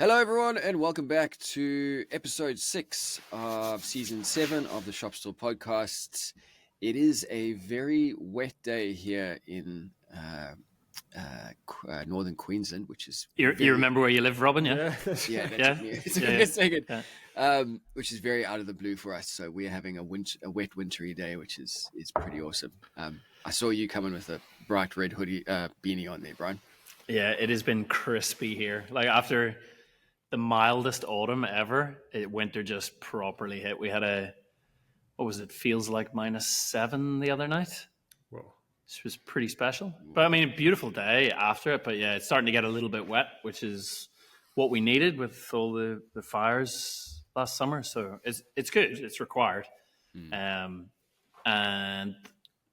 Hello, everyone, and welcome back to episode 6 of season 7 of the Shop Stool podcast. It is a very wet day here in northern Queensland, which is you remember where you live, Robin? Yeah, that took me a second. Which is very out of the blue for us. So we're having a wet, wintry day, which is pretty awesome. I saw you coming with a bright red hoodie beanie on there, Brian. Yeah, it has been crispy here. Like after the mildest autumn ever, winter just properly hit. We had feels like -7 the other night. Whoa. Which was pretty special. But I mean, a beautiful day after it. But yeah, it's starting to get a little bit wet, which is what we needed with all the fires last summer. So it's good. It's required. And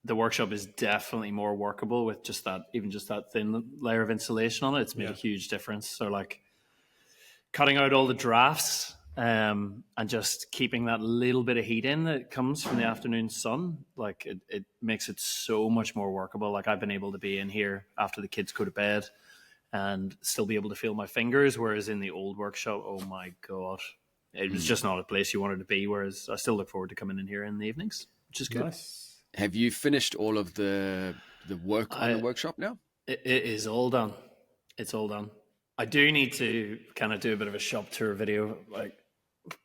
the workshop is definitely more workable with just that thin layer of insulation on it. It's made a huge difference. So like cutting out all the drafts and just keeping that little bit of heat in that comes from the afternoon sun, like it makes it so much more workable. Like I've been able to be in here after the kids go to bed and still be able to feel my fingers, whereas in the old workshop, oh my God, it was just not a place you wanted to be, whereas I still look forward to coming in here in the evenings, which is good. Nice. Have you finished all of the work on the workshop now? It is all done. It's all done. I do need to kind of do a bit of a shop tour video,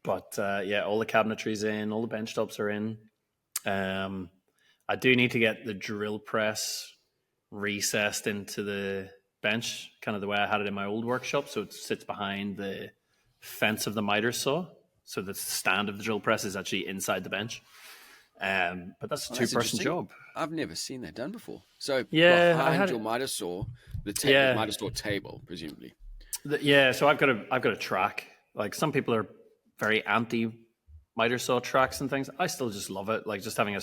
but all the cabinetry's in, all the bench tops are in. I do need to get the drill press recessed into the bench, kind of the way I had it in my old workshop, so it sits behind the fence of the miter saw, so the stand of the drill press is actually inside the bench. But that's a two-person job. I've never seen that done before. So behind your miter saw, the miter saw table, presumably. So I've got a track. Like some people are very anti miter saw tracks and things. I still just love it. Like just having a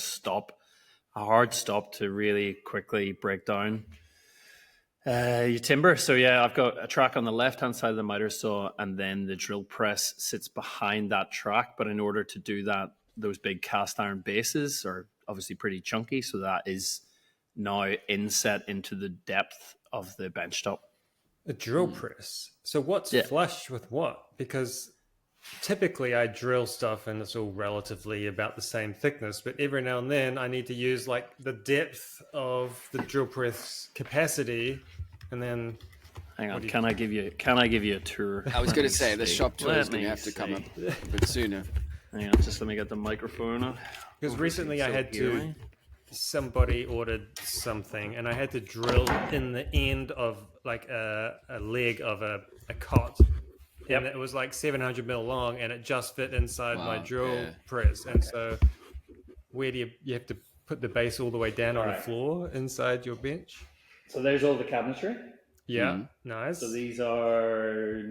hard stop to really quickly break down your timber. So yeah, I've got a track on the left-hand side of the miter saw, and then the drill press sits behind that track. But in order to do that, those big cast iron bases are obviously pretty chunky. So that is now inset into the depth of the bench top. A drill press. So what's flush with what? Because typically I drill stuff and it's all relatively about the same thickness, but every now and then I need to use like the depth of the drill press capacity, and then hang on, can I give you a tour? I was going to say the shop tour is going to have to come up a bit sooner. Hang on, just let me get the microphone. Because recently I had to. Somebody ordered something and I had to drill in the end of like a leg of a cot. And it was like 700 mil long and it just fit inside my drill press. And so where do you have to put the base all the way down on the floor inside your bench? So there's all the cabinetry. Yeah, nice. So these are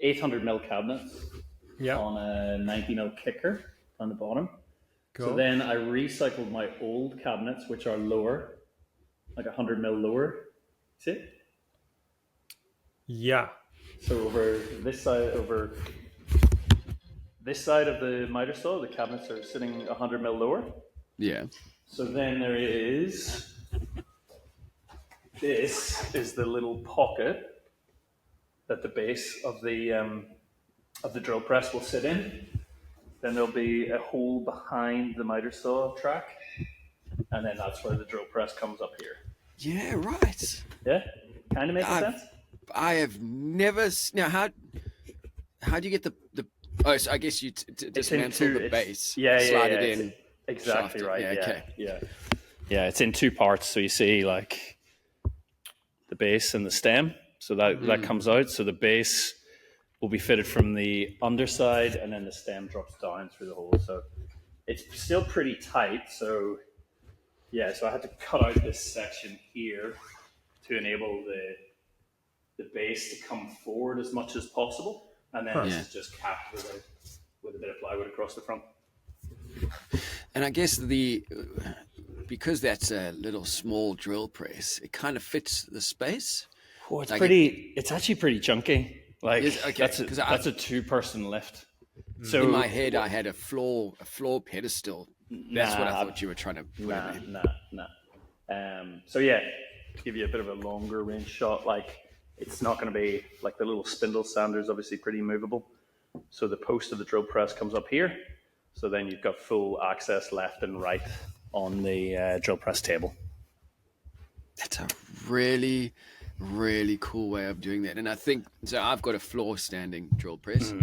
800 mil cabinets on a 90 mil kicker on the bottom. Cool. So then I recycled my old cabinets, which are lower, like 100 mil lower. See? Yeah. So over this side of the miter saw, the cabinets are sitting 100 mil lower. Yeah. So then there is, this is the little pocket that the base of the drill press will sit in. Then there'll be a hole behind the miter saw track, and then that's where the drill press comes up here. Yeah, right. Yeah, kind of making sense. I have never. Now, how do you get the? Oh, so I guess you dismantle the base. Slide it in. Exactly right. Yeah. Okay. Yeah. It's in two parts. So you see, like the base and the stem. So that comes out. So the base will be fitted from the underside, and then the stem drops down through the hole. So it's still pretty tight. So I had to cut out this section here to enable the base to come forward as much as possible, and then this is just capped with a bit of plywood across the front. And I guess because that's a little small drill press, it kind of fits the space. Oh, it's actually pretty chunky. Like that's a two-person lift. So in in my head, I had a floor pedestal. That's what I thought you were trying to put in. So yeah, to give you a bit of a longer range shot, like it's not going to be like the little spindle sander is obviously pretty movable. So the post of the drill press comes up here. So then you've got full access left and right on the drill press table. That's a really, really cool way of doing that. And I think, so I've got a floor standing drill press.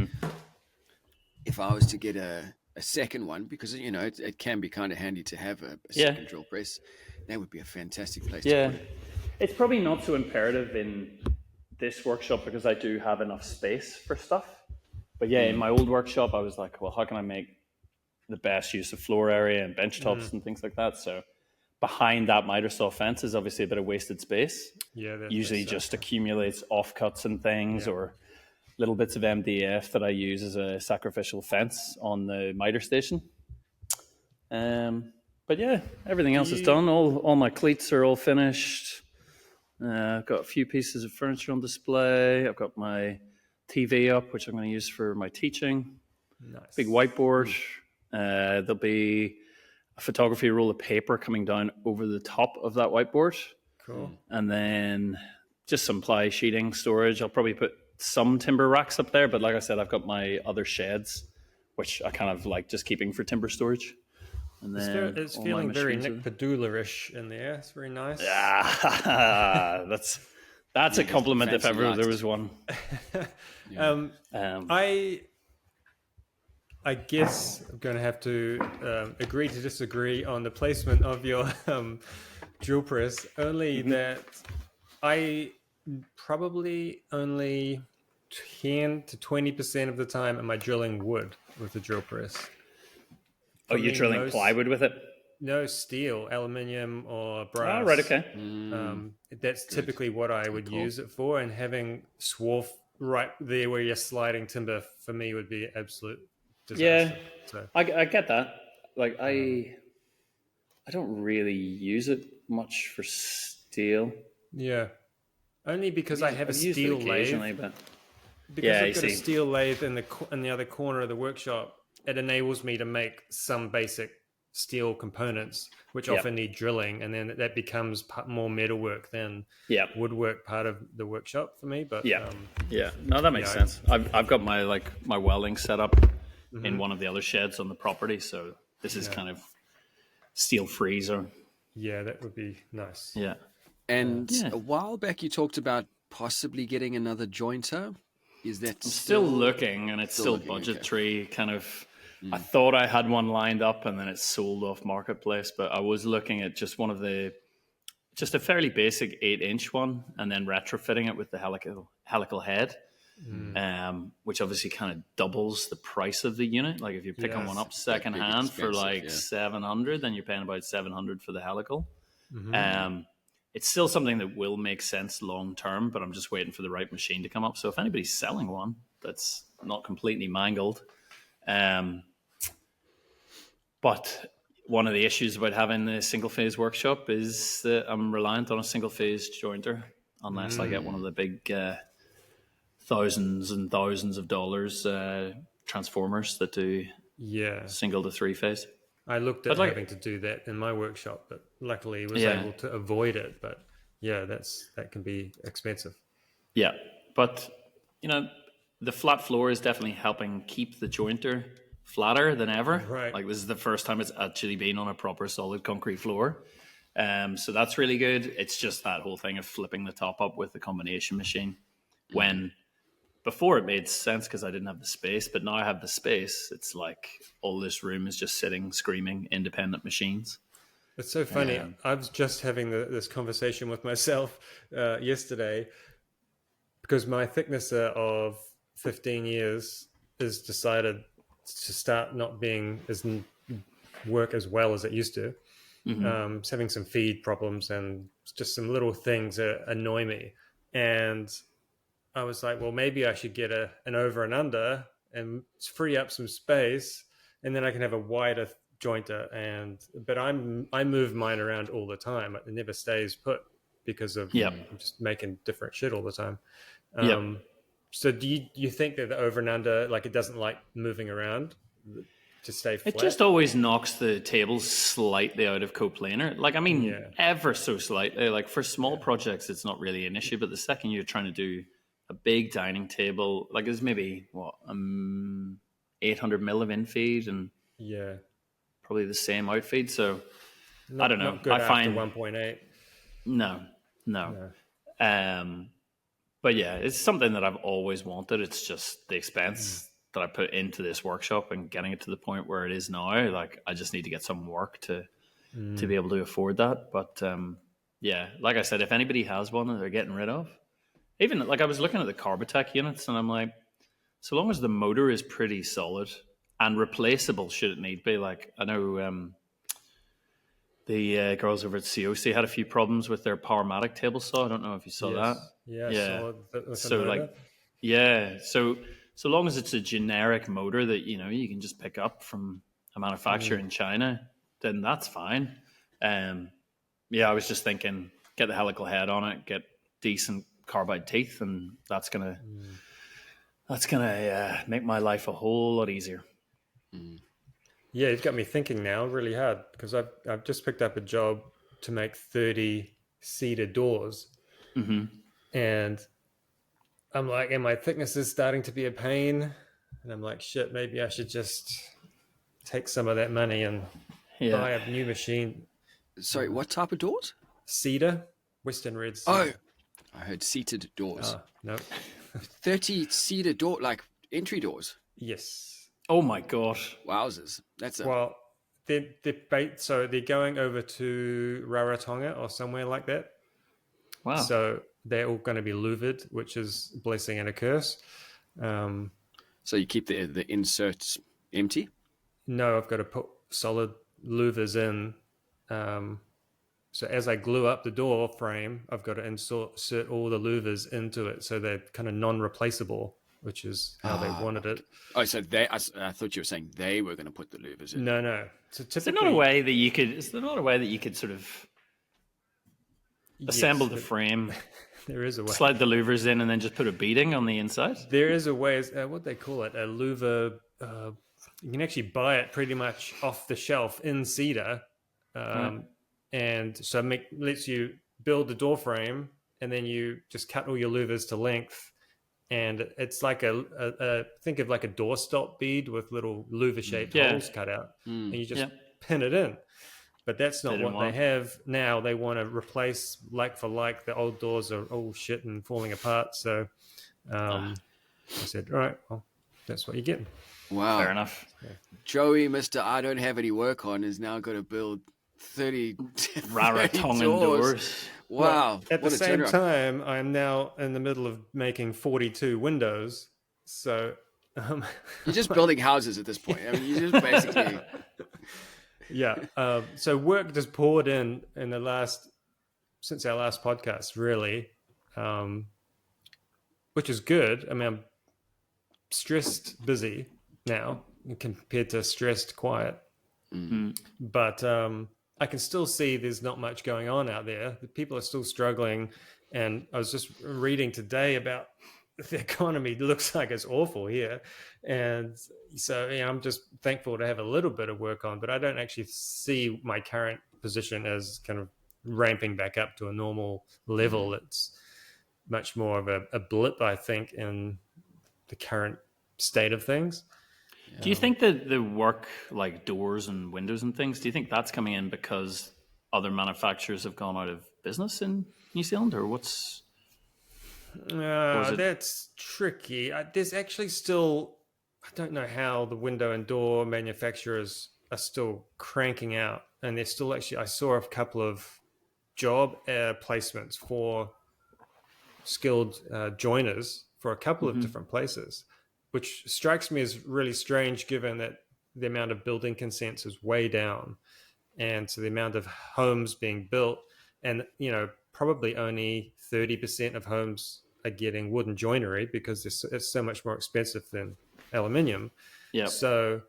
If I was to get a second one, because, you know, it can be kind of handy to have a second drill press, that would be a fantastic place to put it. It's probably not so imperative in this workshop because I do have enough space for stuff. But in my old workshop, I was like, well, how can I make the best use of floor area and bench tops and things like that? So behind that miter saw fence is obviously a bit of wasted space. Yeah, usually just accumulates offcuts and things or little bits of MDF that I use as a sacrificial fence on the miter station. But yeah, everything else is done. All my cleats are all finished. I've got a few pieces of furniture on display. I've got my TV up, which I'm going to use for my teaching. Nice. Big whiteboard. There'll be a photography roll of paper coming down over the top of that whiteboard. Cool. And then just some ply sheeting storage. I'll probably put some timber racks up there, but like I said, I've got my other sheds, which I kind of like just keeping for timber storage. And then it's feeling very Nick Padula-ish in there. It's very nice. Yeah, that's a compliment if ever there was one. I guess I'm going to have to agree to disagree on the placement of your drill press. Only that I probably only 10 to 20% of the time am I drilling wood with the drill press. You're drilling plywood with it? No, steel, aluminium, or brass. Oh, right, okay. That's typically what I would use it for, and having swarf right there where you're sliding timber for me would be absolute disaster. Yeah, so. I get that. Like I don't really use it much for steel. Yeah, only because I have a steel lathe. But... Because I've got a steel lathe in the other corner of the workshop, it enables me to make some basic steel components, which often need drilling, and then that becomes more metalwork than woodwork part of the workshop for me. But no, that makes sense. I've got my welding set up in one of the other sheds on the property, so this is kind of steel free zone. Yeah, that would be nice. Yeah, and a while back you talked about possibly getting another jointer. Is that I'm still looking, and it's still budgetary kind of. I thought I had one lined up and then it's sold off marketplace, but I was looking at just just a fairly basic 8-inch one and then retrofitting it with the helical head, which obviously kind of doubles the price of the unit. Like if you're picking one up second hand for like 700, then you're paying about 700 for the helical. It's still something that will make sense long term, but I'm just waiting for the right machine to come up. So if anybody's selling one that's not completely mangled, but one of the issues about having the single phase workshop is that I'm reliant on a single phase jointer unless I get one of the big thousands and thousands of dollars transformers that do single to three phase. I looked at having to do that in my workshop, but luckily was able to avoid it. But that can be expensive. Yeah, but the flat floor is definitely helping keep the jointer flatter than ever. Right. Like this is the first time it's actually been on a proper solid concrete floor. So that's really good. It's just that whole thing of flipping the top up with the combination machine. When before it made sense because I didn't have the space, but now I have the space. It's like all this room is just sitting, screaming, independent machines. It's so funny. I was just having this conversation with myself yesterday because my thicknesser of 15 years is decided to start not being work as well as it used to. It's having some feed problems and just some little things that annoy me. And I was like, well, maybe I should get an over and under and free up some space, and then I can have a wider jointer. But I move mine around all the time. It never stays put because of I'm just making different shit all the time. So do you think that the over and under, like it doesn't like moving around? to stay flat. It just always knocks the tables slightly out of coplanar. Like, I mean, ever so slightly. Like, for small projects, it's not really an issue. But the second you're trying to do a big dining table, like, it's maybe, 800 mil of infeed and probably the same outfeed. So, I don't know. Not good I find 1.8. No. But yeah, it's something that I've always wanted. It's just the expense that I put into this workshop and getting it to the point where it is now. Like, I just need to get some work to be able to afford that. But like I said, if anybody has one that they're getting rid of, even like I was looking at the Carbotech units and I'm like, so long as the motor is pretty solid and replaceable, should it need be. Like, I know the girls over at COC had a few problems with their Powermatic table saw. I don't know if you saw that. Yeah. So long as it's a generic motor that, you can just pick up from a manufacturer in China, then that's fine. I was just thinking, get the helical head on it, get decent carbide teeth, and that's gonna make my life a whole lot easier. Yeah, it's got me thinking now really hard, because I've just picked up a job to make 30 cedar doors, and I'm like, and my thickness is starting to be a pain, and I'm like, shit, maybe I should just take some of that money and buy a new machine. Sorry, what type of doors? Cedar, Western red cedar. I heard seated doors. No. 30 cedar door, like entry doors. Yes. Oh my gosh. Wowzers. Well, they're going over to Rarotonga or somewhere like that. Wow. So they're all going to be louvered, which is a blessing and a curse. So you keep the inserts empty? No, I've got to put solid louvers in. So as I glue up the door frame, I've got to insert all the louvers into it, so they're kind of non-replaceable, which is how they wanted it. Oh, so I thought you were saying they were going to put the louvers in. No. So is there not a way that you could sort of assemble the frame? There is a way. Slide the louvers in and then just put a beading on the inside? There is a way. What they call it, a louver. You can actually buy it pretty much off the shelf in cedar. And so lets you build the door frame, and then you just cut all your louvers to length. And it's like think of like a doorstop bead with little louver-shaped holes cut out. And you just pin it in. But that's not what they have now. They want to replace like for like. The old doors are all shit and falling apart. So I said, all right, well, that's what you're getting. Wow. Fair enough. Yeah. Joey, Mr. I don't have any work on, is now going to build 30 Rarotongan doors. Wow. Well, at the same time, I'm now in the middle of making 42 windows. So you're just building houses at this point. I mean, you just basically... Yeah. So work just poured in since our last podcast, really, which is good. I mean, I'm stressed busy now compared to stressed quiet. But I can still see there's not much going on out there. The people are still struggling. And I was just reading today about the economy. It looks like it's awful here. And so I'm just thankful to have a little bit of work on, but I don't actually see my current position as kind of ramping back up to a normal level. It's much more of a blip, I think, in the current state of things. Do you think that the work like doors and windows and things, do you think that's coming in because other manufacturers have gone out of business in New Zealand, or what's... That's tricky. There's actually still... I don't know how the window and door manufacturers are still cranking out. And they're still actually... I saw a couple of job placements for skilled joiners for a couple of different places, which strikes me as really strange given that the amount of building consents is way down. And so the amount of homes being built, and, probably only 30% of homes are getting wooden joinery because it's so much more expensive than aluminium. Yeah. So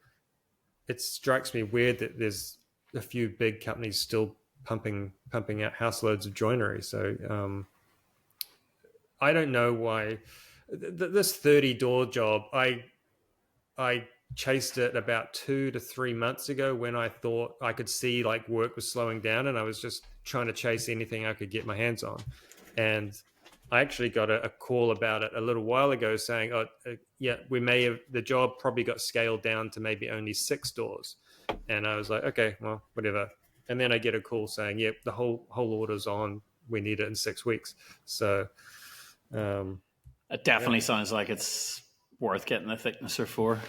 it strikes me weird that there's a few big companies still pumping out house loads of joinery. So I don't know why this 30 door job. I chased it about 2 to 3 months ago when I thought I could see like work was slowing down, and I was just trying to chase anything I could get my hands on. And I actually got a call about it a little while ago saying, the job probably got scaled down to maybe only 6 doors. And I was like, okay, well, whatever. And then I get a call saying, yep, the whole order's on. We need it in 6 weeks. So it definitely sounds like it's worth getting a thicknesser for,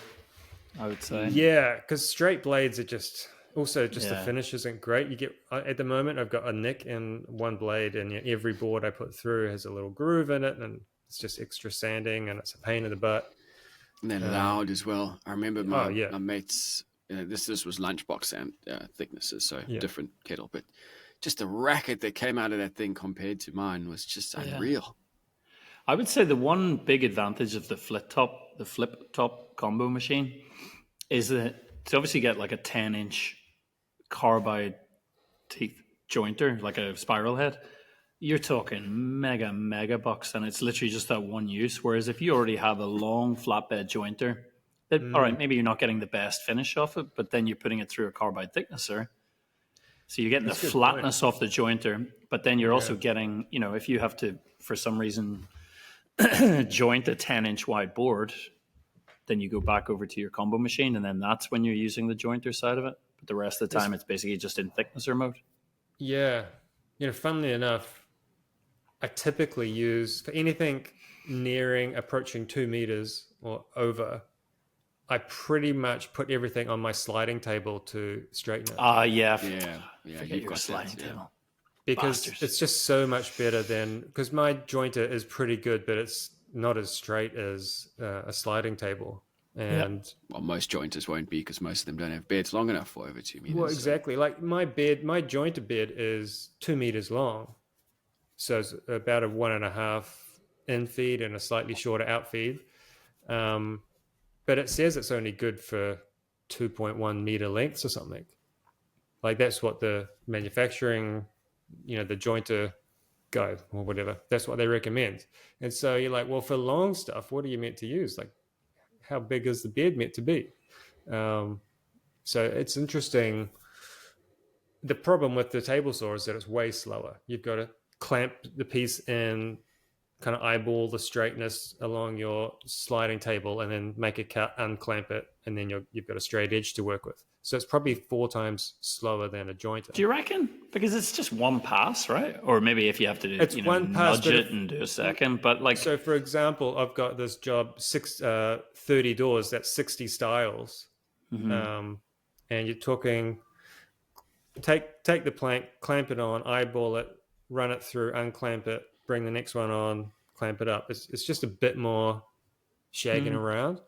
I would say. Yeah, because straight blades are just the finish isn't great. You get at the moment I've got a nick in one blade, and every board I put through has a little groove in it, and it's just extra sanding, and it's a pain in the butt. And they're loud as well. I remember my mates. This was lunchbox and thicknesses, so different kettle, but just the racket that came out of that thing compared to mine was just unreal. I would say the one big advantage of the flip top combo machine is that to obviously get like a 10-inch carbide teeth jointer, like a spiral head, you're talking mega bucks, and it's literally just that one use. Whereas if you already have a long flatbed jointer, all right, maybe you're not getting the best finish off it, but then you're putting it through a carbide thicknesser. So you're getting the flatness off the jointer, but then you're also getting, if you have to, for some reason, joint a 10-inch wide board, then you go back over to your combo machine, and then that's when you're using the jointer side of it. But the rest of the time, it's basically just in thicknesser mode. Yeah. Funnily enough, I typically use, for anything approaching 2 meters or over, I pretty much put everything on my sliding table to straighten it. Yeah. You've got sliding table. Because it's just so much better because my jointer is pretty good, but it's not as straight as a sliding table. And most jointers won't be, because most of them don't have beds long enough for over 2 meters. Well, exactly. So. Like my jointer bed is 2 meters long. So it's about a 1.5 in feed and a slightly shorter out feed. But it says it's only good for 2.1 meter lengths or something. Like that's what the manufacturing, the jointer guide or whatever, that's what they recommend. And so you're like, well, for long stuff, what are you meant to use? Like, how big is the bed meant to be? So it's interesting. The problem with the table saw is that it's way slower. You've got to clamp the piece in, kind of eyeball the straightness along your sliding table, and then make a cut, unclamp it, and then you've got a straight edge to work with. So it's probably 4 times slower than a jointer. Do you reckon? Because it's just one pass, right? Or maybe if you have to do, one pass, nudge it and do a second. But like, so for example, I've got this job 30 doors. That's 60 styles, and you're talking. Take the plank, clamp it on, eyeball it, run it through, unclamp it, bring the next one on, clamp it up. It's just a bit more shagging around.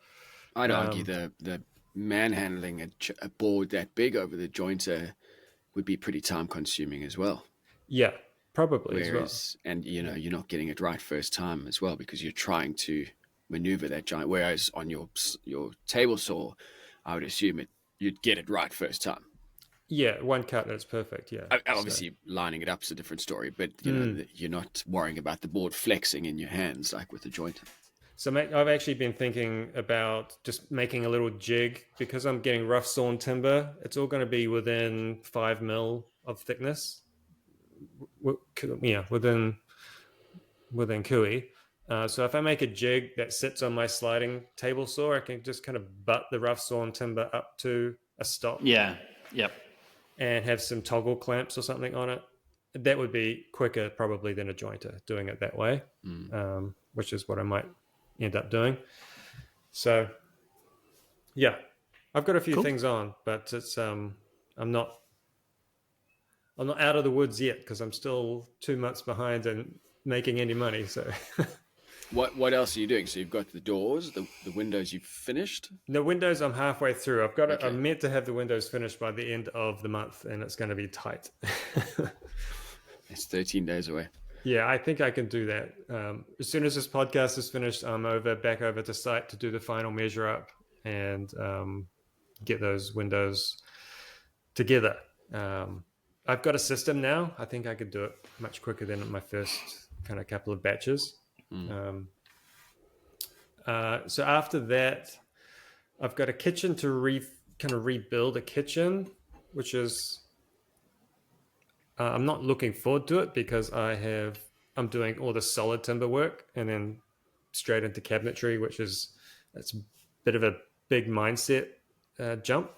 I'd argue the manhandling a board that big over the jointer woint be pretty time consuming as well. Yeah, probably. Whereas, and you're not getting it right first time as well, because you're trying to maneuver that giant. Whereas on your table saw, I would assume you'd get it right first time. Yeah, one cut and it's perfect. Yeah, obviously lining it up is a different story, but you're not worrying about the board flexing in your hands like with the jointer. So I've actually been thinking about just making a little jig, because I'm getting rough sawn timber. It's all going to be within 5 mil of thickness. Yeah, within cooey. So if I make a jig that sits on my sliding table saw, I can just kind of butt the rough sawn timber up to a stop. Yeah. Yep. And have some toggle clamps or something on it. That would be quicker probably than a jointer doing it that way, which is what I might end up doing. So, yeah, I've got a few things on, but it's I'm not out of the woods yet, because I'm still 2 months behind and making any money. So. What else are you doing? So you've got the doors, the windows you've finished? The windows I'm halfway through. I've got it. I'm meant to have the windows finished by the end of the month, and it's going to be tight. It's 13 days away. Yeah, I think I can do that. As soon as this podcast is finished, I'm back over to site to do the final measure up and get those windows together. I've got a system now. I think I could do it much quicker than my first kind of couple of batches. So after that, I've got a kitchen to kind of rebuild a kitchen, which is I'm not looking forward to it because I'm doing all the solid timber work and then straight into cabinetry, which it's a bit of a big mindset jump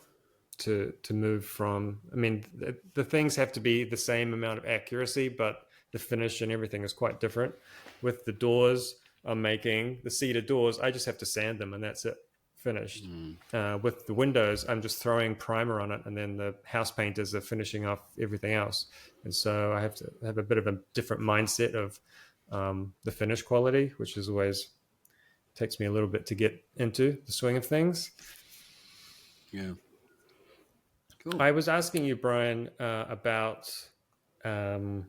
to move from. I mean, the things have to be the same amount of accuracy, but the finish and everything is quite different. With the doors, I'm making the cedar doors. I just have to sand them, and that's it, finished. With the windows, I'm just throwing primer on it, and then the house painters are finishing off everything else. And so I have to have a bit of a different mindset of the finish quality, which is always takes me a little bit to get into the swing of things. Yeah. Cool. I was asking you, Bryan, about having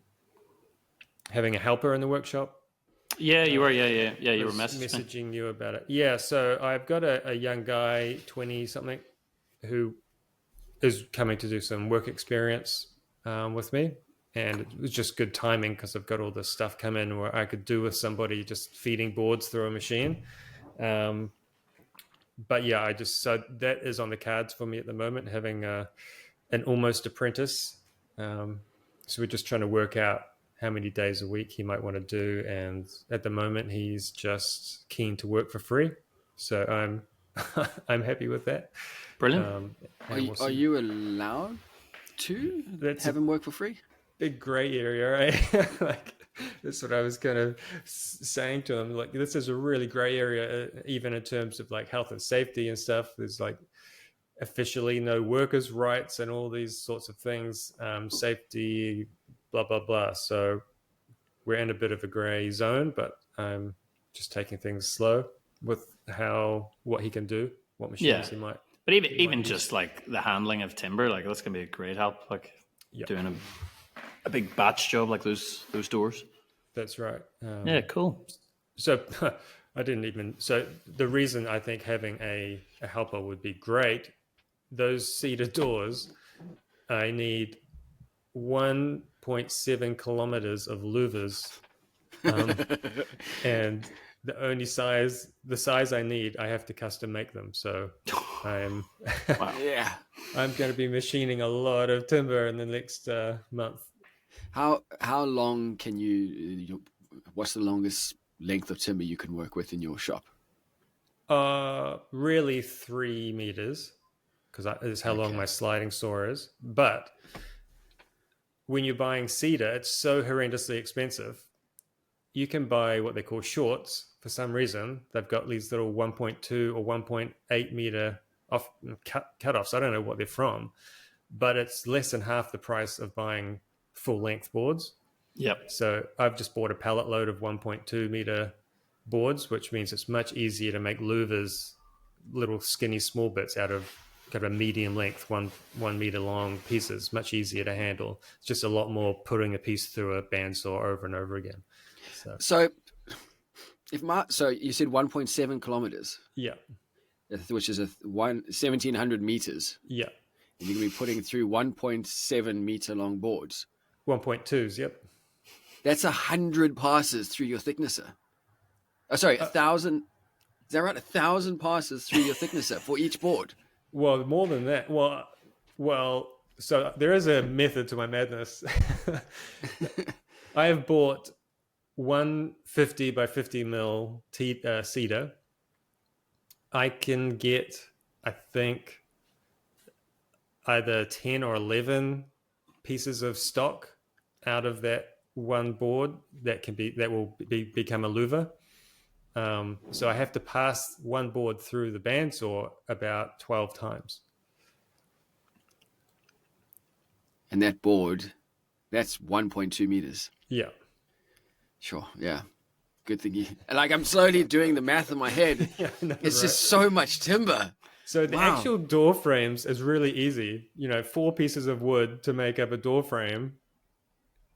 a helper in the workshop. Yeah, you were. Yeah. You were messaging you about it. Yeah, so I've got a young guy, 20-something, who is coming to do some work experience with me. And it was just good timing because I've got all this stuff come in where I could do with somebody just feeding boards through a machine. But yeah, so that is on the cards for me at the moment, having an almost apprentice. So we're just trying to work out how many days a week he might want to do. And at the moment, he's just keen to work for free. So I'm happy with that. Brilliant. Are you allowed to have him work for free? Big gray area, right? Like that's what I was kind of saying to him. Like, this is a really gray area, even in terms of like health and safety and stuff. There's like officially no workers' rights and all these sorts of things, safety, blah, blah, blah. So we're in a bit of a gray zone, but I'm just taking things slow with what he can do, what machines he might. But even just like the handling of timber, like that's going to be a great help. Like doing a big batch job like those doors. That's right. Yeah, cool. So so the reason I think having a helper would be great, those cedar doors, I need 1.7 kilometers of louvers. And the size I need, I have to custom make them. So I'm going to be machining a lot of timber in the next month. How long can you? What's the longest length of timber you can work with in your shop? Really 3 meters, because is how long my sliding saw is. But when you're buying cedar, it's so horrendously expensive. You can buy what they call shorts. For some reason, they've got these little 1.2 or 1.8 meter cut-offs. I don't know what they're from, but it's less than half the price of buying full-length boards. Yep. So I've just bought a pallet load of 1.2 meter boards, which means it's much easier to make louvers, little skinny small bits out of kind of a medium length, 1 meter long pieces, much easier to handle. It's just a lot more putting a piece through a bandsaw over and over again. So you said 1.7 kilometers. Yeah. Which is 1,700 meters. Yeah. And you're going to be putting through 1.7 meter long boards. 1.2s, yep. That's 100 passes through your thicknesser. Oh, sorry, 1,000. Is that right? 1,000 passes through your thicknesser for each board. Well, more than that. Well. So there is a method to my madness. I have bought 150 by 50 mil cedar. I can get, I think, either 10 or 11 pieces of stock out of that one board that will become a louver. So I have to pass one board through the bandsaw about 12 times. And that board, that's 1.2 meters. Yeah. Sure. Yeah. Good thing I'm slowly doing the math in my head. Yeah, it's just so much timber. So the actual door frames is really easy. 4 pieces of wood to make up a door frame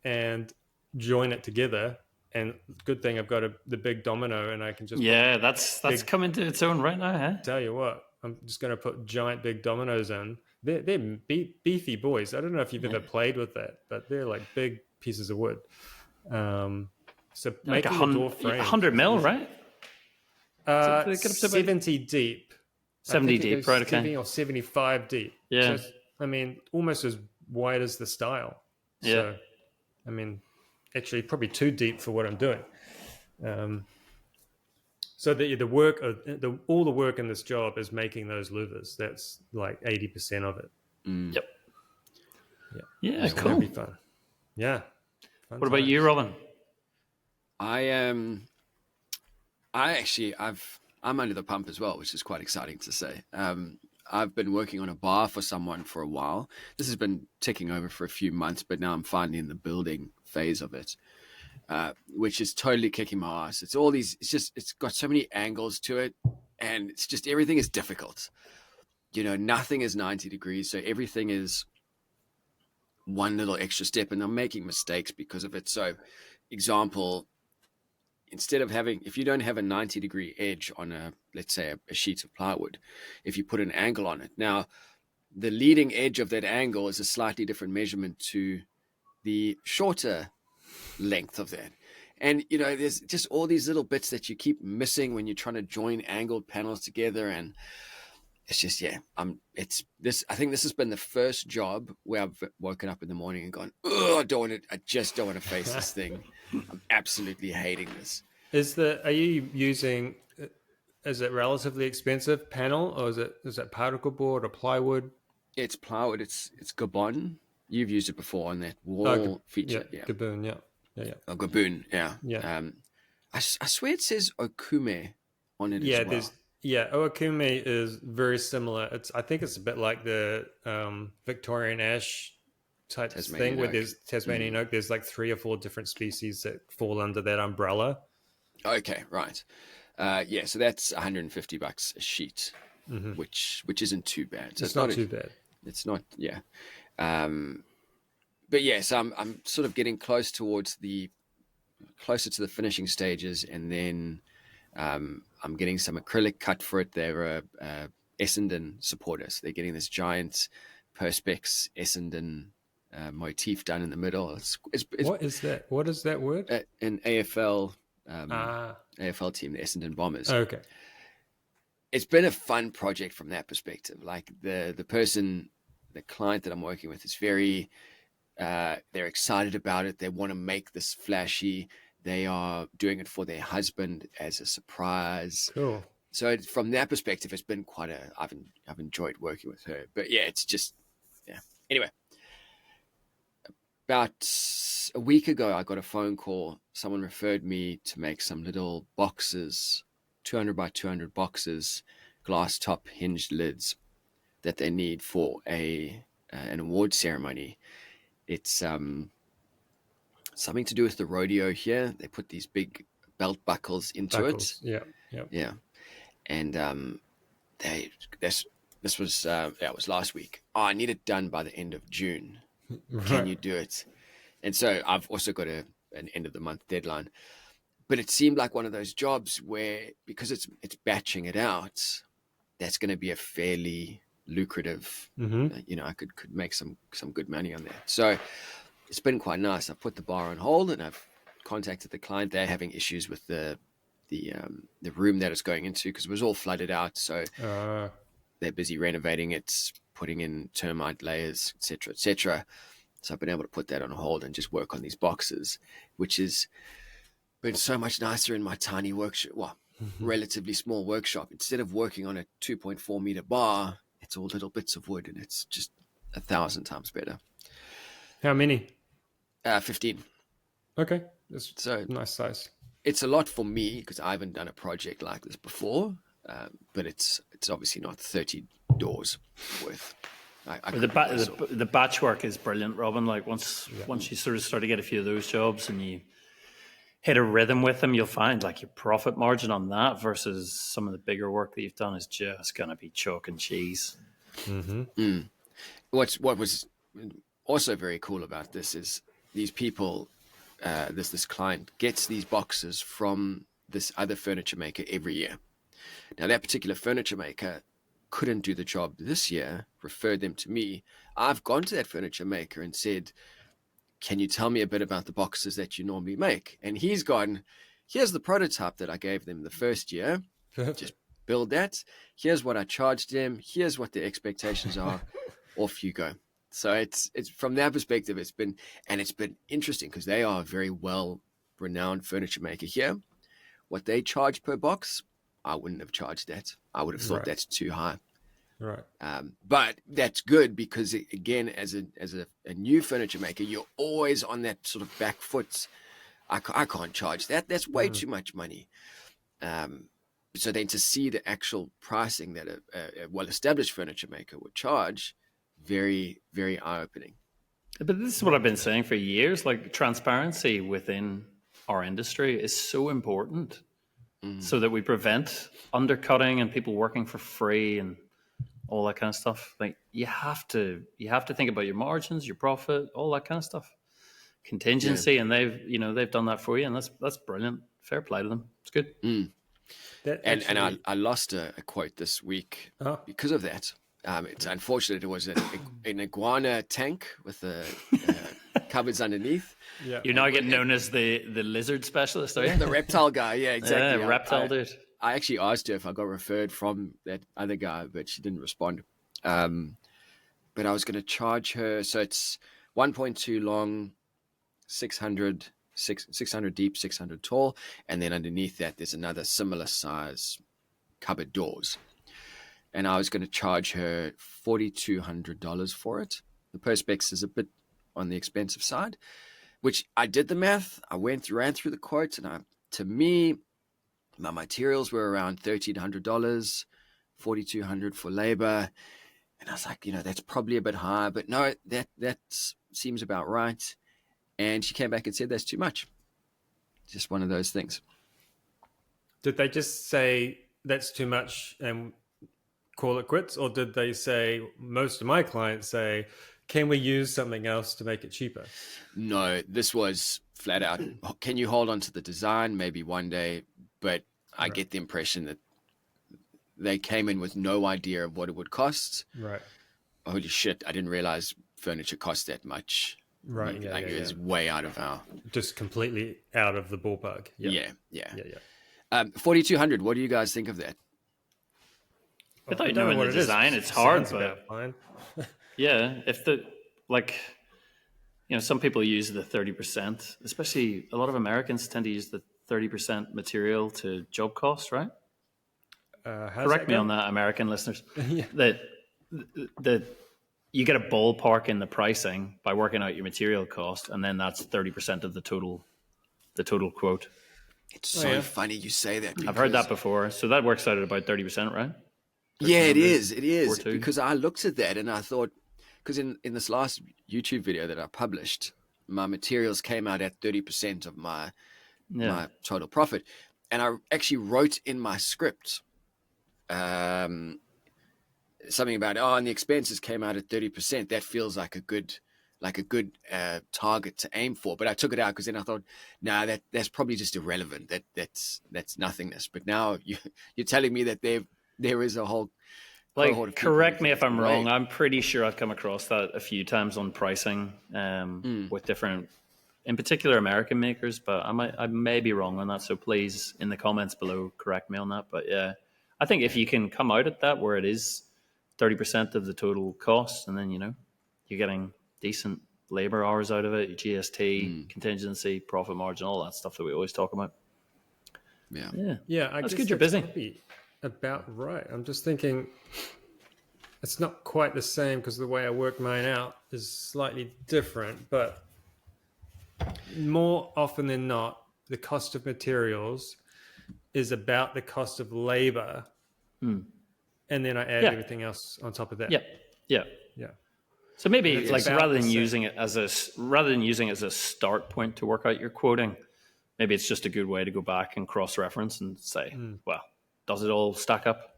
and join it together. And good thing I've got the big domino, and I can just that's coming to its own right now, huh? Tell you what, I'm just going to put giant big dominoes in. They're beefy boys. I don't know if you've ever played with that, but they're like big pieces of wood. So like making a door frame, 100 mil, right? 70 deep. 70 deep, right? Okay. 70 or 75 deep. Yeah. So I mean, almost as wide as the stile. So, I mean, actually, probably too deep for what I'm doing. So the work of all the work in this job is making those louvers. That's like 80% of it. Yep. Yeah, cool. That'll be fun. Yeah. What about you, Robin? I'm under the pump as well, which is quite exciting to say. I've been working on a bar for someone for a while. This has been ticking over for a few months, but now I'm finally in the building phase of it, which is totally kicking my ass. It's all these, it's got so many angles to it, and it's just, everything is difficult. You know, nothing is 90 degrees. So everything is one little extra step, and I'm making mistakes because of it. So example, instead of having, if you don't have a 90-degree edge on let's say a sheet of plywood, if you put an angle on it, now the leading edge of that angle is a slightly different measurement to the shorter length of that. And, you know, there's just all these little bits that you keep missing when you're trying to join angled panels together. And it's just, I think this has been the first job where I've woken up in the morning and gone, oh, I just don't want to face this thing. I'm absolutely hating this. Are you using, is it relatively expensive panel, or is it particle board or plywood? It's plywood. It's Gabon. You've used it before on that wall feature. Yeah. Gaboon, yeah. Oh, Gaboon, yeah. Yeah. I swear it says Okume on it as well. Okume is very similar. I think it's a bit like the Victorian ash type thing where there's Tasmanian oak. There's like 3 or 4 different species that fall under that umbrella. Okay, right. So that's $150 a sheet, which isn't too bad. So it's not too bad. It's not, but yes, I'm sort of getting closer to the finishing stages, and then I'm getting some acrylic cut for it. They're Essendon supporters. They're getting this giant Perspex Essendon motif done in the middle. It's what is that? What is that word? An AFL AFL team, the Essendon Bombers. Okay. It's been a fun project from that perspective. Like the client that I'm working with is very, they're excited about it. They want to make this flashy. They are doing it for their husband as a surprise. Cool. So from that perspective, it's been quite I've enjoyed working with her. But it's just, Anyway, about a week ago, I got a phone call. Someone referred me to make some little boxes, 200 by 200 boxes, glass top hinged lids that they need for an award ceremony. It's something to do with the rodeo here. They put these big belt buckles into it. Yeah. And this was last week. Oh, I need it done by the end of June. Right. Can you do it? And so I've also got an end of the month deadline. But it seemed like one of those jobs where, because it's batching it out, that's going to be a fairly lucrative. I could make some good money on that. So it's been quite nice. I've put the bar on hold, and I've contacted the client. They're having issues with the room that it's going into because it was all flooded out. So they're busy renovating it, putting in termite layers, etc., etc. So I've been able to put that on hold and just work on these boxes, which has been so much nicer in my tiny workshop. Well, relatively small workshop. Instead of working on a 2.4 meter bar, it's all little bits of wood, and it's just 1,000 times better. How many? 15. Okay, that's so nice size. It's a lot for me because I haven't done a project like this before, but it's obviously not 30 doors worth. The batch work is brilliant, Robin. Like once you sort of start to get a few of those jobs and you hit a rhythm with them, you'll find like your profit margin on that versus some of the bigger work that you've done is just going to be chalk and cheese. What was also very cool about this is these people, this client gets these boxes from this other furniture maker every year. Now that particular furniture maker couldn't do the job this year, referred them to me. I've gone to that furniture maker and said, can you tell me a bit about the boxes that you normally make? And he's gone, here's the prototype that I gave them the first year. Just build that. Here's what I charged them. Here's what the expectations are. Off you go. So it's from that perspective, it's been interesting because they are a very well-renowned furniture maker here. What they charge per box, I wouldn't have charged that. I would have thought that's too high. Right. But that's good because, again, as a new furniture maker, you're always on that sort of back foot. I can't charge that. That's way too much money. So then to see the actual pricing that a well-established furniture maker would charge, very, very eye-opening. But this is what I've been saying for years. Like, transparency within our industry is so important so that we prevent undercutting and people working for free and all that kind of stuff. Like, you have to think about your margins, your profit, all that kind of stuff. Contingency, and they've done that for you, and that's brilliant. Fair play to them. It's good. And I lost a quote this week because of that. It's unfortunate. It was an iguana tank with the cupboards underneath. Yeah. You're now getting known as the lizard specialist, are you? The reptile guy. Yeah, exactly. Yeah, reptile dude. I actually asked her if I got referred from that other guy, but she didn't respond. But I was going to charge her. So it's 1.2 long, 600 deep, 600 tall. And then underneath that, there's another similar size cupboard doors. And I was going to charge her $4,200 for it. The Perspex is a bit on the expensive side, which I did the math. I ran through the quotes, and to me, my materials were around $1,300, $4,200 for labor. And I was like, that's probably a bit high, but no, that seems about right. And she came back and said, that's too much. Just one of those things. Did they just say that's too much and call it quits? Or did they say, most of my clients say, can we use something else to make it cheaper? No, this was flat out. Can you hold on to the design? Maybe one day. But I get the impression that they came in with no idea of what it would cost. Right. Holy shit, I didn't realize furniture cost that much. Right. It was way out of our... Just completely out of the ballpark. Yeah. 4,200, what do you guys think of that? Without knowing the design, it's hard, but... fine. Yeah, if some people use the 30%, especially a lot of Americans tend to use the 30% material to job cost, right? Correct me on that, American listeners. That you get a ballpark in the pricing by working out your material cost, and then that's 30% of the total quote. It's so funny you say that. I've heard that before. So that works out at about 30%, right? Yeah, it is. Because I looked at that and I thought, because in this last YouTube video that I published, my materials came out at 30% of my total profit. And I actually wrote in my script something about, and the expenses came out at 30%. That feels like a good target to aim for. But I took it out because then I thought, that's probably just irrelevant. That's nothingness. But now you're telling me that there is a whole correct me if I'm wrong. I'm pretty sure I've come across that a few times on pricing with different, in particular American makers, but I may be wrong on that. So please, in the comments below, correct me on that. But yeah, I think if you can come out at that where it is 30% of the total cost, and then you're getting decent labor hours out of it, your GST, contingency, profit margin, all that stuff that we always talk about. Yeah. I that's guess good. You're busy. About right. I'm just thinking it's not quite the same because the way I work mine out is slightly different, but more often than not, the cost of materials is about the cost of labor, and then I add everything else on top of that. Yeah. So maybe rather than using it as a start point to work out your quoting, maybe it's just a good way to go back and cross-reference and say, well, does it all stack up?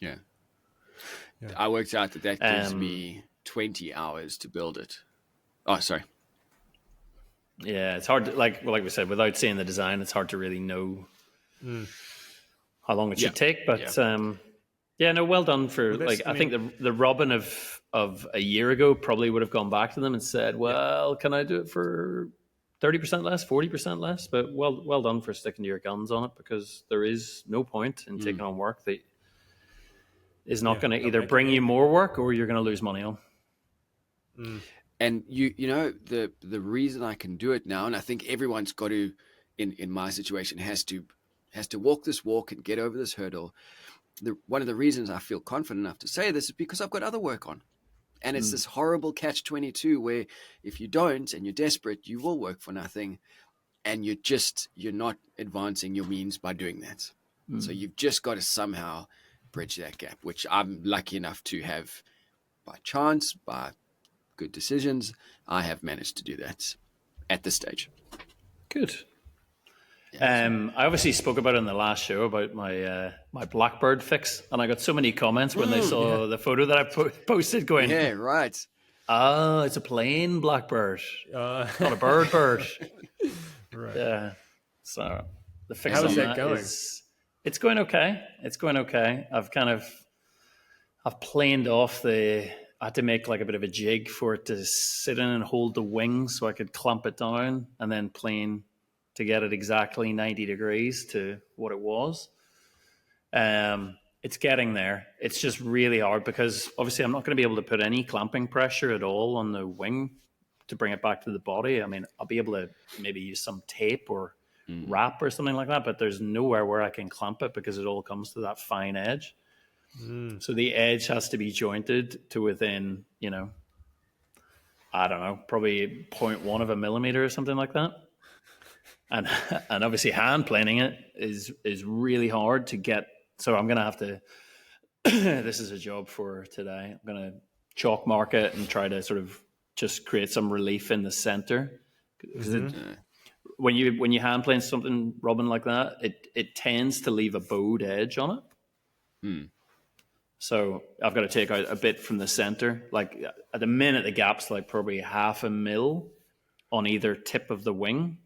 Yeah. I worked out that gives me 20 hours to build it. Oh, sorry. Yeah, it's hard to, like we said, without seeing the design, it's hard to really know how long it should take. But well done for I think the Robin of a year ago probably would have gone back to them and said, well, can I do it for 30% less, 40% less, but well done for sticking to your guns on it, because there is no point in taking on work that is not going to either bring you more work or you're going to lose money on. And you know, the reason I can do it now, and I think everyone's got to, in my situation, has to walk this walk and get over this hurdle. One of the reasons I feel confident enough to say this is because I've got other work on. And it's this horrible catch-22 where if you don't and you're desperate, you will work for nothing, and you're not advancing your means by doing that. So you've just got to somehow bridge that gap, which I'm lucky enough to have by chance, by good decisions. I have managed to do that at this stage. Good. I obviously spoke about it in the last show about my my Blackbird fix, and I got so many comments when they saw the photo that I posted going, yeah, right. Oh, it's a plain Blackbird, not a bird. Right. Yeah. So the fix How is on that going? It's going okay. It's going okay. I've planed off I had to make like a bit of a jig for it to sit in and hold the wing so I could clamp it down and then plane to get it exactly 90 degrees to what it was. It's getting there. It's just really hard because obviously I'm not going to be able to put any clamping pressure at all on the wing to bring it back to the body. I mean, I'll be able to maybe use some tape or wrap or something like that, but there's nowhere where I can clamp it because it all comes to that fine edge. So the edge has to be jointed to within, I don't know, probably 0.1 of a millimeter or something like that. And obviously hand planing it is really hard to get. So I'm going to have to, this is a job for today. I'm going to chalk mark it and try to sort of just create some relief in the center. Because when you hand plane something, Robin, like that, it tends to leave a bowed edge on it. So I've got to take out a bit from the center. Like at the minute, the gap's like probably 0.5 mil on either tip of the wing.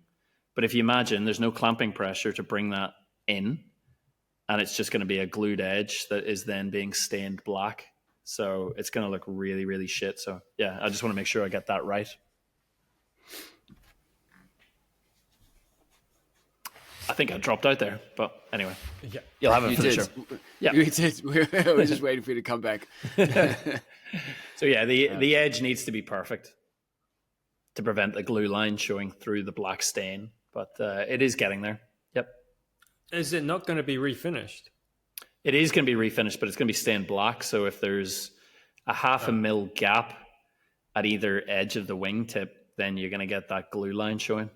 But if you imagine, there's no clamping pressure to bring that in, and it's just going to be a glued edge that is then being stained black. So it's going to look really, really shit. So yeah, I just want to make sure I get that right. I think I dropped out there, but anyway, you'll have it for the show. Yeah, we did. We were just waiting for you to come back. So yeah, the edge needs to be perfect to prevent the glue line showing through the black stain. But it is getting there. Yep. Is it not going to be refinished? It is going to be refinished, but it's going to be stained black. So if there's a 0.5 mil gap at either edge of the wingtip, then you're going to get that glue line showing.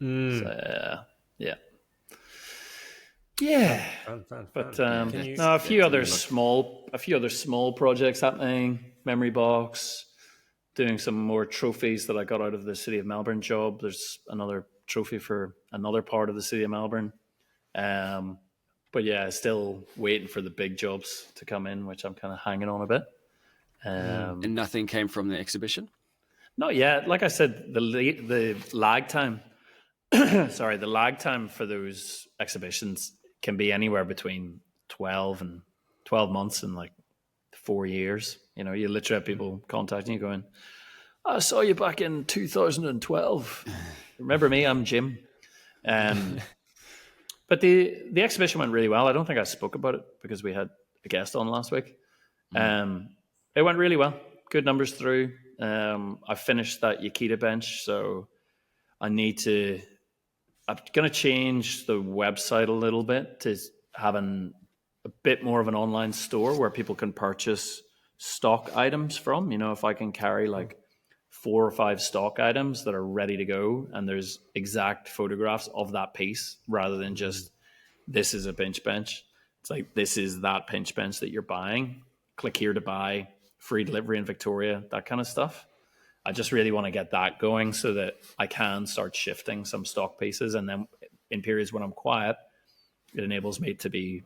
So, yeah. Fun. But a few other small projects happening. Memory box. Doing some more trophies that I got out of the City of Melbourne job. There's another trophy for another part of the City of Melbourne. But yeah, still waiting for the big jobs to come in, which I'm kind of hanging on a bit. And nothing came from the exhibition? Not yet. Like I said, the lag time, the lag time for those exhibitions can be anywhere between 12 months and like 4 years. You literally have people contacting you going, I saw you back in 2012. Remember me? I'm Jim. But the exhibition went really well. I don't think I spoke about it because we had a guest on last week. It went really well. Good numbers through. I finished that Yakita bench, so I'm going to change the website a little bit to having a bit more of an online store where people can purchase stock items from. If I can carry like 4 or 5 stock items that are ready to go and there's exact photographs of that piece rather than just this is a pinch bench. It's like this is that pinch bench that you're buying. Click here to buy, free delivery in Victoria, that kind of stuff. I just really want to get that going so that I can start shifting some stock pieces, and then in periods when I'm quiet, it enables me to be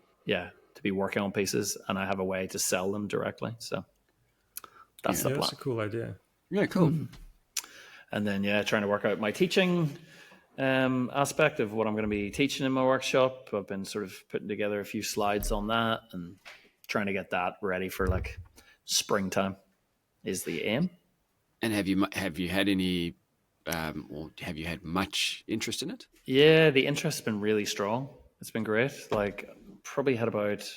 working on pieces, and I have a way to sell them directly. So that's the plan. That's a cool idea. Yeah, cool. And then trying to work out my teaching aspect of what I'm going to be teaching in my workshop. I've been sort of putting together a few slides on that and trying to get that ready for like springtime is the aim. And have you had any or have you had much interest in it? Yeah, the interest's been really strong. It's been great. Like, probably had about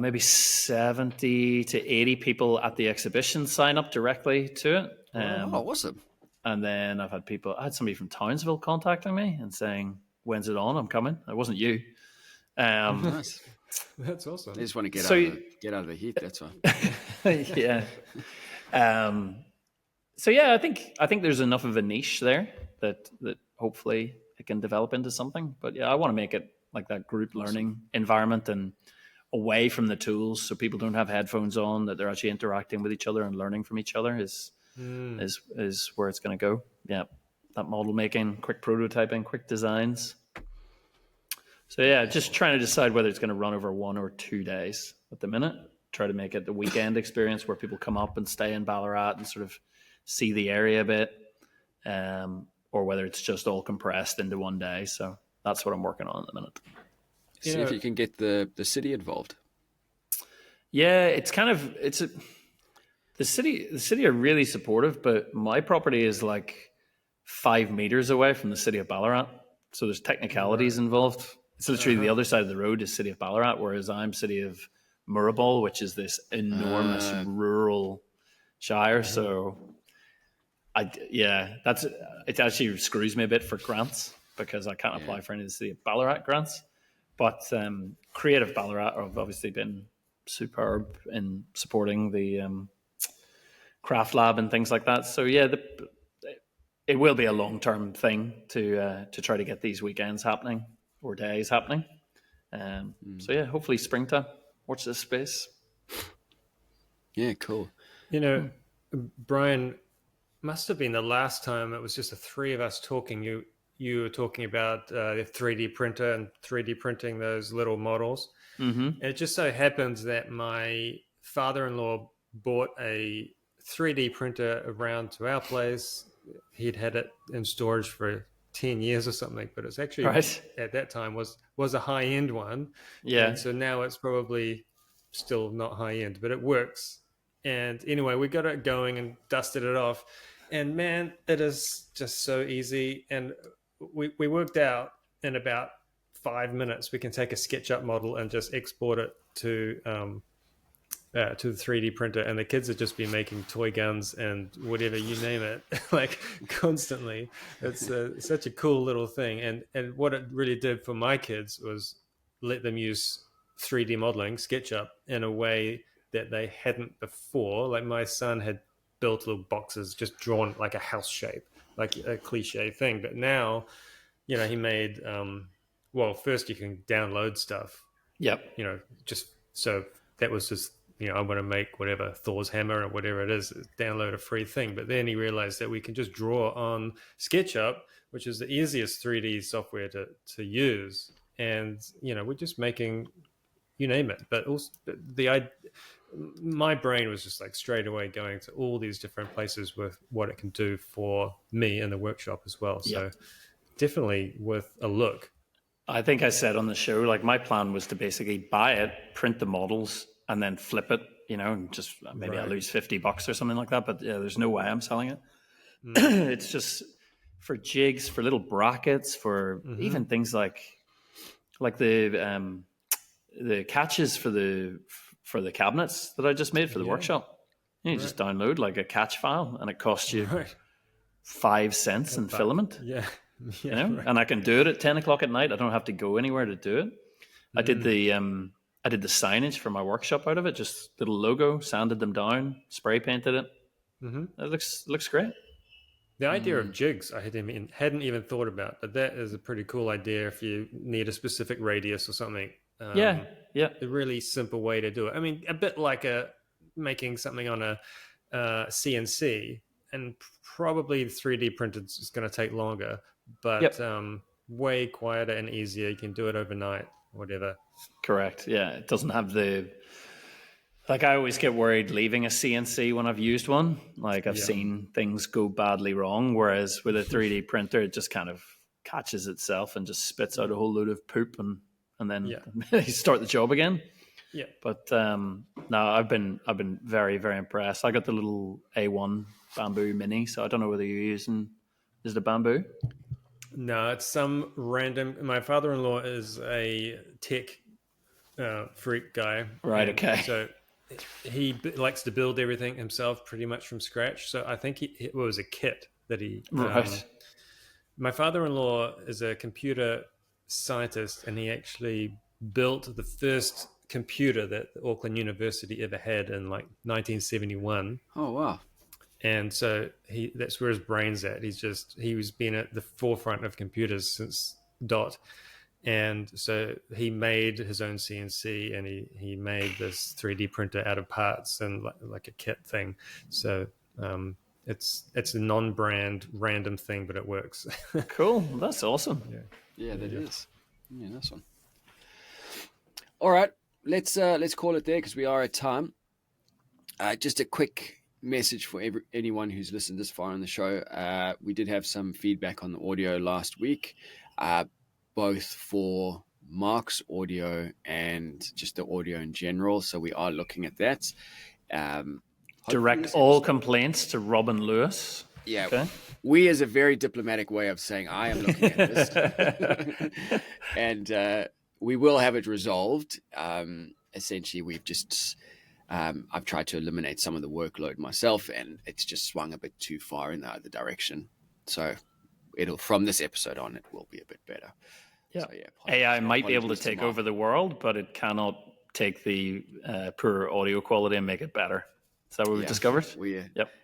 maybe 70 to 80 people at the exhibition sign up directly to it. Awesome. And then I had somebody from Townsville contacting me and saying, "When's it on? I'm coming." It wasn't you. Nice. That's awesome. They just want to get out of the heat. That's why. Yeah. So yeah, I think there's enough of a niche there that hopefully it can develop into something. But yeah, I want to make it like that group learning environment and away from the tools, so people don't have headphones on, that they're actually interacting with each other and learning from each other is where it's going to go. Yeah, that model making, quick prototyping, quick designs. So yeah, just trying to decide whether it's going to run over 1 or 2 days at the minute. Try to make it the weekend experience where people come up and stay in Ballarat and sort of see the area a bit, or whether it's just all compressed into 1 day. So that's what I'm working on at the minute. See if you can get the city involved. Yeah, the city are really supportive, but my property is like 5 meters away from the city of Ballarat. So there's technicalities involved. It's literally the other side of the road is city of Ballarat, whereas I'm city of Murraball, which is this enormous rural shire. So it actually screws me a bit for grants because I can't apply for any of the city of Ballarat grants. But Creative Ballarat have obviously been superb in supporting the craft lab and things like that. So yeah, it will be a long-term thing to try to get these weekends happening or days happening. So yeah, hopefully springtime. Watch this space. Yeah, cool. Bryan, must have been the last time it was just the three of us talking. You were talking about the 3D printer and 3D printing those little models. Mm-hmm. And it just so happens that my father-in-law bought a 3D printer around to our place. He'd had it in storage for 10 years or something, but it's actually at that time was a high-end one. Yeah. And so now it's probably still not high-end, but it works. And anyway, we got it going and dusted it off. And man, it is just so easy. And we worked out in about 5 minutes, we can take a SketchUp model and just export it to the 3D printer. And the kids have just been making toy guns and whatever, you name it, like constantly. It's such a cool little thing. And what it really did for my kids was let them use 3D modeling, SketchUp, in a way that they hadn't before. Like my son had built little boxes just drawn like a house shape, like a cliche thing. But now, he made, first you can download stuff. Yep. Just so that was just, I want to make whatever, Thor's hammer or whatever it is, download a free thing. But then he realized that we can just draw on SketchUp, which is the easiest 3D software to use. And, we're just making, you name it. But also my brain was just like straight away going to all these different places with what it can do for me in the workshop as well. So definitely worth a look. I think I said on the show, like my plan was to basically buy it, print the models, and then flip it, and just maybe I lose $50 or something like that. But yeah, there's no way I'm selling it. It's just for jigs, for little brackets, for even things like the catches for the cabinets that I just made for the workshop. You just download like a catch file, and it costs you 5 cents in filament. Yeah. And I can do it at 10 o'clock at night. I don't have to go anywhere to do it. I did the signage for my workshop out of it, just little logo, sanded them down, spray painted it. It looks great. The idea of jigs I hadn't even thought about, but that is a pretty cool idea if you need a specific radius or something. A really simple way to do it. I mean, a bit like making something on a CNC, and probably 3D printed is going to take longer, but way quieter and easier. You can do it overnight, whatever. Correct. Yeah, it doesn't have like I always get worried leaving a CNC when I've used one. Like I've seen things go badly wrong, whereas with a 3D printer, it just kind of catches itself and just spits out a whole load of poop and then you start the job again. Yeah. But no, I've been very, very impressed. I got the little A1 bamboo mini, so I don't know whether you're using, is it bamboo? No, it's some random. My father-in-law is a tech freak guy. Right. Okay. So he likes to build everything himself pretty much from scratch. So I think it was a kit that he. Right. My father-in-law is a computer scientist, and he actually built the first computer that Auckland University ever had in like 1971. Oh wow! And so that's where his brain's at. He was been at the forefront of computers since dot. And so he made his own CNC, and he made this 3D printer out of parts and like a kit thing. So it's a non-brand random thing, but it works. Cool. That's awesome. Yeah, that is. Yeah, nice one. All right, let's call it there because we are at time. Just a quick message for anyone who's listened this far in the show. We did have some feedback on the audio last week, both for Mark's audio and just the audio in general. So we are looking at that. Direct all complaints to Robin Lewis. Yeah, okay. We is a very diplomatic way of saying I am looking at this, and we will have it resolved. Essentially, we've just. I've tried to eliminate some of the workload myself, and it's just swung a bit too far in the other direction. So from this episode on, it will be a bit better. Yeah, so, AI might be able to take over the world, but it cannot take the poor audio quality and make it better. Is that what we've discovered?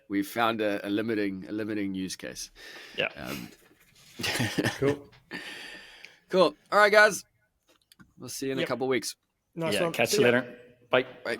We've found a limiting use case. Yeah. Cool. All right, guys. We'll see you in a couple of weeks. Nice one. Catch you later. Bye. Bye.